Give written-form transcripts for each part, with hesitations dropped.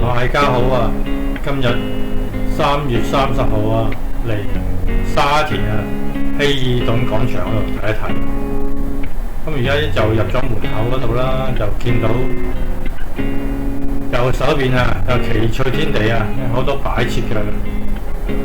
大家好啊！今日3月30號啊，嚟沙田啊希爾頓廣場嗰度睇一睇。咁而家就入咗門口嗰度啦，就見到右手邊啊有奇趣天地啊，好多擺設嘅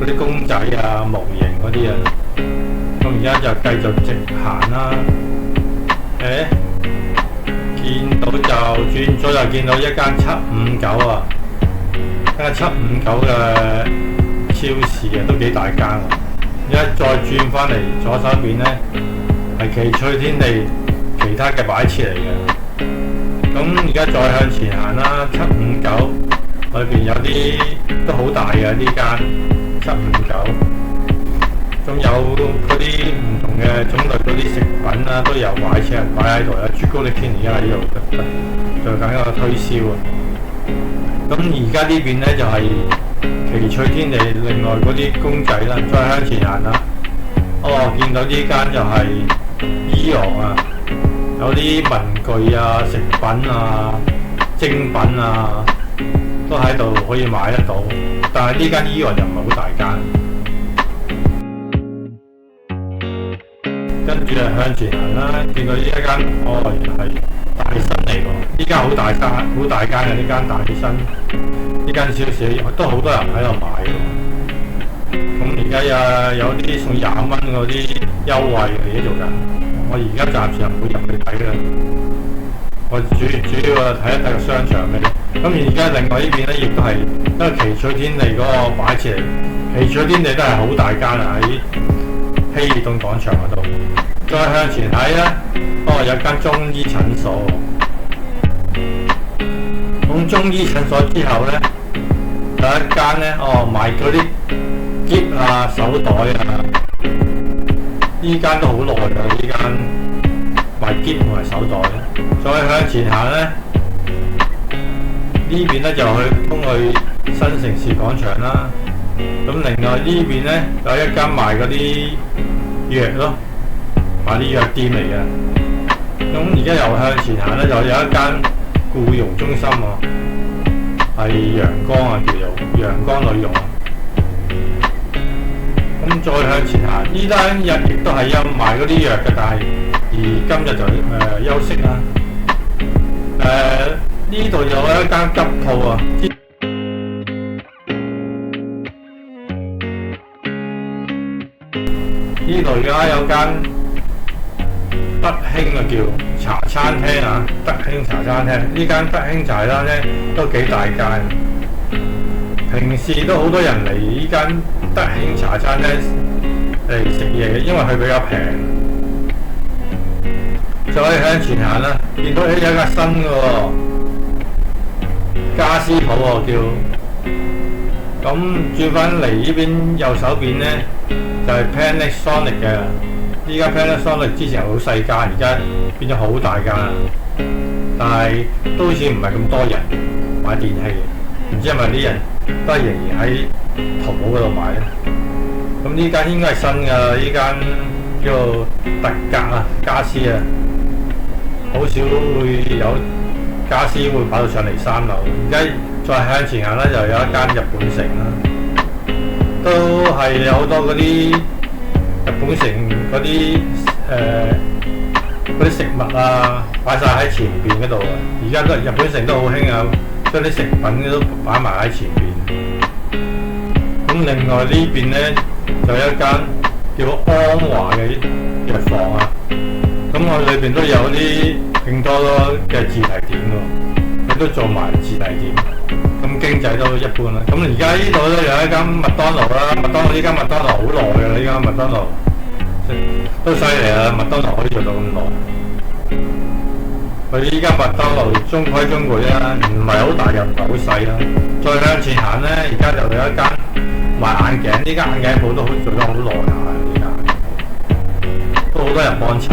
嗰啲公仔啊、模型嗰啲啊。咁而家就繼續直行啦。見到就轉咗就見到一間759啊，一間759嘅超市啊，都幾大間喎。而家再轉返嚟左手邊呢，係奇趣天地其他嘅擺設嚟嘅。咁而家再向前行啦，759裏邊有啲都好大嘅呢間759。仲有嗰啲唔同嘅種類嗰啲食品啦，都有擺喺度啦。朱古力天而家喺度做緊一個推銷啊。咁而家呢邊呢，就係奇趣天地另外嗰啲公仔啦。再向前行啦，見到呢間就係AEON啊，有啲文具啊、食品啊、精品啊，都喺度可以買得到。但係呢間AEON又唔係好大間。跟住向前行啦，見到呢一間原來係大新嚟喎。呢間好大間嘅呢間大新，呢間超市都好多人喺度買喎。咁而家有啲送20蚊嗰啲優惠嘅嘢做緊。我而家暫時唔會入去睇啦。我主要睇一睇個商場嘅。咁而家另外呢邊咧，亦都係因為奇趣天地嗰個擺設嚟。奇趣天地都係好大間啊，喺希爾頓廣場嗰度。再向前睇咧，有間中醫診所。咁中醫診所之後咧，有一間咧，賣嗰啲篋啊、手袋啊。呢間都好耐㗎，呢間賣篋同埋手袋。再向前行咧，呢邊咧就通去新城市廣場啦。咁另外呢邊咧有一間賣嗰啲藥咯。買啲藥店嚟嘅。咁而家又向前行咧，就有一間僱傭中心喎，係陽光啊，叫做陽光女傭啊。咁再向前行，呢單日亦都係有賣嗰啲藥嘅，但係而今日就休息啦。呢度有一間急鋪啊。呢度而家有間德興啊，叫茶餐廳啊，德興茶餐廳。呢間德興茶餐廳都幾大間，平時都好多人嚟呢間德興茶餐廳嚟食嘢嘅，因為佢比較平。再向前行啦，見到有一間新嘅家私鋪喎，叫。咁轉返嚟呢邊右手邊呢，就係 Panasonic 嘅。依家 Panasonic 之前好細間，而家變咗好大間，但係都好似唔係咁多人買電器，唔知係咪啲人都係仍然喺淘寶嗰度買咧。咁呢間應該係新㗎，呢間叫做特格啊家私啊，好少會有家私會擺到上嚟3樓。而家再向前行咧，就有一間日本城啦，都係有好多嗰啲日本城嗰啲食物啊，擺晒喺前邊嗰度啊！而家都日本城都好興啊，將啲食品都擺埋喺前邊。咁另外呢邊呢，就有一間叫安華嘅藥房啊。咁我裏邊都有啲勁多嘅自提點喎，佢都做埋自提點。咁經濟都一般啦。咁而家呢度咧有一間麥當勞啦，呢間麥當勞好耐㗎啦，呢間麥當勞都犀利啦，麥當勞可以做到咁耐。佢依間麥當勞中規中矩啦，唔係好大又唔係好細啦。再向前行咧，而家就有一間賣眼鏡，呢間眼鏡鋪都做咗好耐下，呢間都好多人幫襯。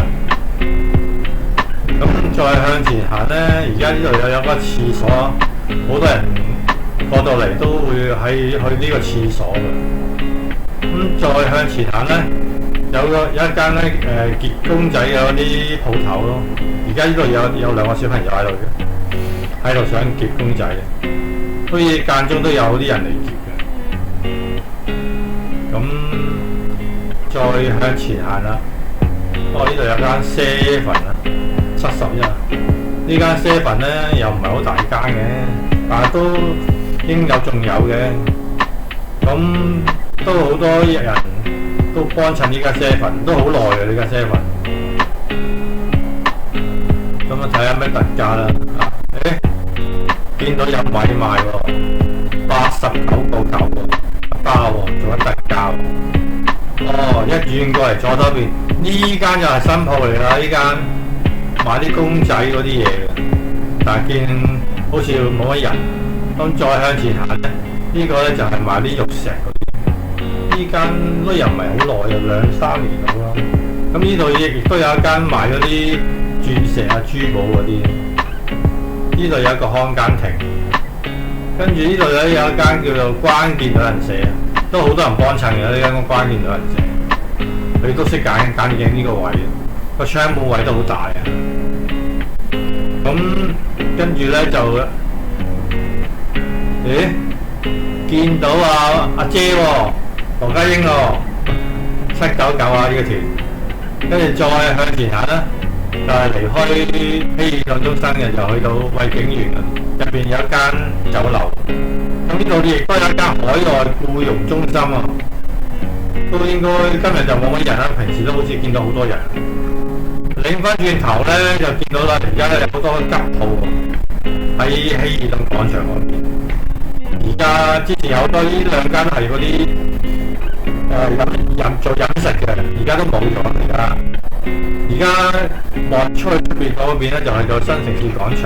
咁再向前行咧，而家呢度有個廁所，好多人過到嚟都會去呢個廁所嘅。咁再向前行咧，有一間咧結公仔嘅嗰啲鋪頭咯。而家呢度有2個小朋友喺度嘅，喺度想結公仔。好似間中都有啲人嚟劫嘅。咁再向前行啦，呢度有間 Seven 啊，71。呢間 Seven 咧又唔係好大間嘅，但係都應有仲有嘅。咁都好多人都幫襯呢間 Seven，都好耐嘅呢間 Seven。咁啊睇下咩特價啦。見到有米賣喎，89.9個一包喎，做緊特價喎。一轉過嚟左手邊，呢間又係新鋪嚟啦。呢間買啲公仔嗰啲嘢嘅，但係見好似冇乜人。咁再向前行咧，呢個咧就係賣啲玉石嗰啲。呢間都又唔係好耐，有2-3年到啦。咁呢度亦都有一間賣嗰啲鑽石啊、珠寶嗰啲。呢度有一個看更亭，跟住呢度咧有一間叫做關鍵旅行社，都好多人幫襯嘅呢間關鍵旅行社。佢都識揀正呢個位，個窗門位都好大啊。咁跟住咧就，見到阿姐喎，羅家英喎，799啊呢個團，跟住再向前行啦。就係離開希爾頓中心嘅，就去到惠景園啦。入邊有一間酒樓，咁呢度亦都有一間海外僱傭中心啊。都應該今日就冇乜人啦，平時都好似見到好多人。擰翻轉頭咧，就見到啦，而家有好多吉鋪喺希爾頓廣場嗰邊。而家之前有好多呢兩間係嗰啲做飲食嘅，而家都冇咗。而家望出去出邊嗰邊咧，就係個新城市廣場。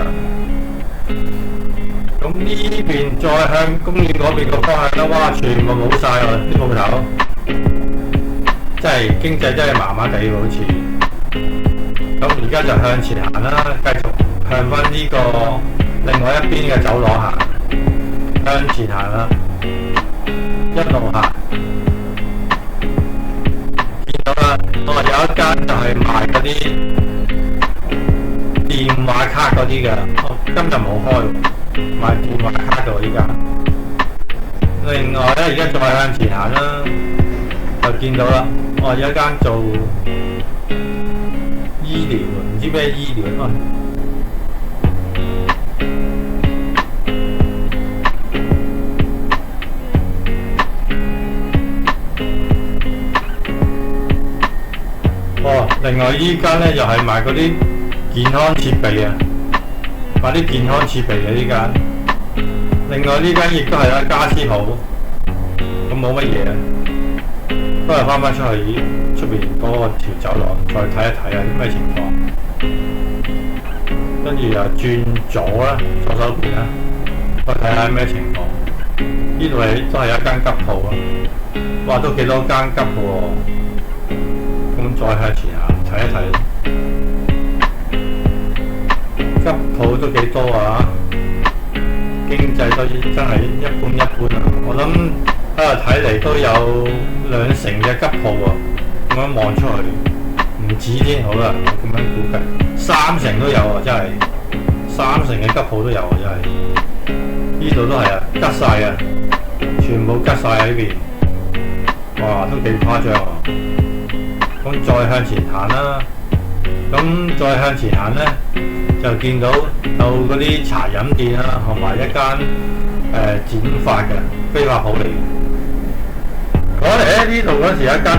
咁呢邊再向公園嗰邊個方向咧，哇！全部冇晒喎啲鋪頭，真係經濟真係麻麻地喎，好似。咁而家就向前行啦，繼續向翻呢個另外一邊嘅走廊行，向前行啦，一路行。有一間就係賣嗰啲電話卡嗰啲嘅，今日冇開，賣電話卡嘅呢間。另外咧，而家再向前行啦，就見到啦，有一間做醫療，唔知咩醫療啊。另外依間咧又係賣嗰啲健康設備啊，賣啲健康設備嘅呢間。另外呢間亦都係一家私鋪，咁冇乜嘢，都係翻出去出邊嗰個條走廊再睇一睇啲咩情況。跟住又轉左啦，左手邊啦，再睇下咩情況。呢度都係一間吉鋪啊，哇，都幾多間吉鋪喎。咁再向前行睇一睇，吉鋪都幾多啊！經濟都真係一般一般啊！我諗睇嚟都有2成嘅吉鋪啊！咁樣望出去唔止添，好啦，我咁樣估計3成都有啊！真係3成嘅吉鋪都有啊！真係呢度都係啊，吉晒啊，全部吉晒喺呢邊，哇，都幾誇張啊！咁再向前行啦，咁再向前行咧，就見到有嗰啲茶飲店啦，同埋一間剪髮嘅飛髮鋪嚟嘅。我嚟呢度嗰時有一間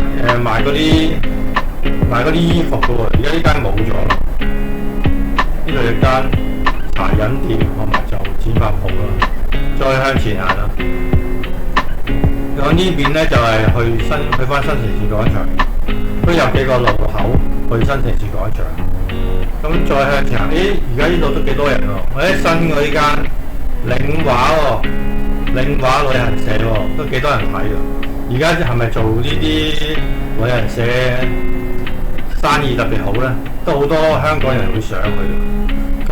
賣嗰啲衣服嘅喎，而家呢間冇咗啦。呢度有一間茶飲店同埋就剪髮鋪啦。再向前行啦，咁呢邊咧就係去翻新城市廣場。都有幾個路口去新城市廣場，咁再向前行，而家呢度都幾多人喎！新嘅呢間領畫喎，領畫旅行社喎，都幾多人睇喎！而家係咪做呢啲旅行社生意特別好咧？都好多香港人會上去。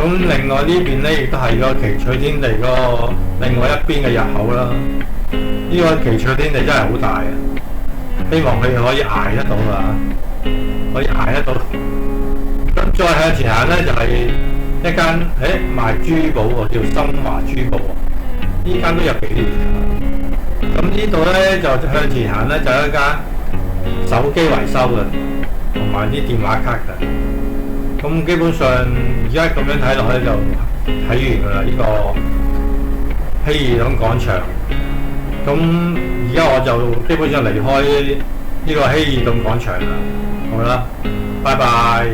咁另外呢邊咧，亦都係個奇趣天地個另外一邊嘅入口啦。呢個奇趣天地真係好大啊！希望佢可以捱得到啦，可以捱得到。咁再向前行咧，就係一間賣珠寶喎，叫森華珠寶喎。呢間都有幾年㗎。咁呢度咧就向前行咧，就有一間手機維修嘅，同埋啲電話卡嘅。咁基本上而家咁樣睇落去就睇完㗎啦，呢個希爾頓廣場。咁而家我就基本上離開呢個希爾頓廣場啦。好啦，拜拜。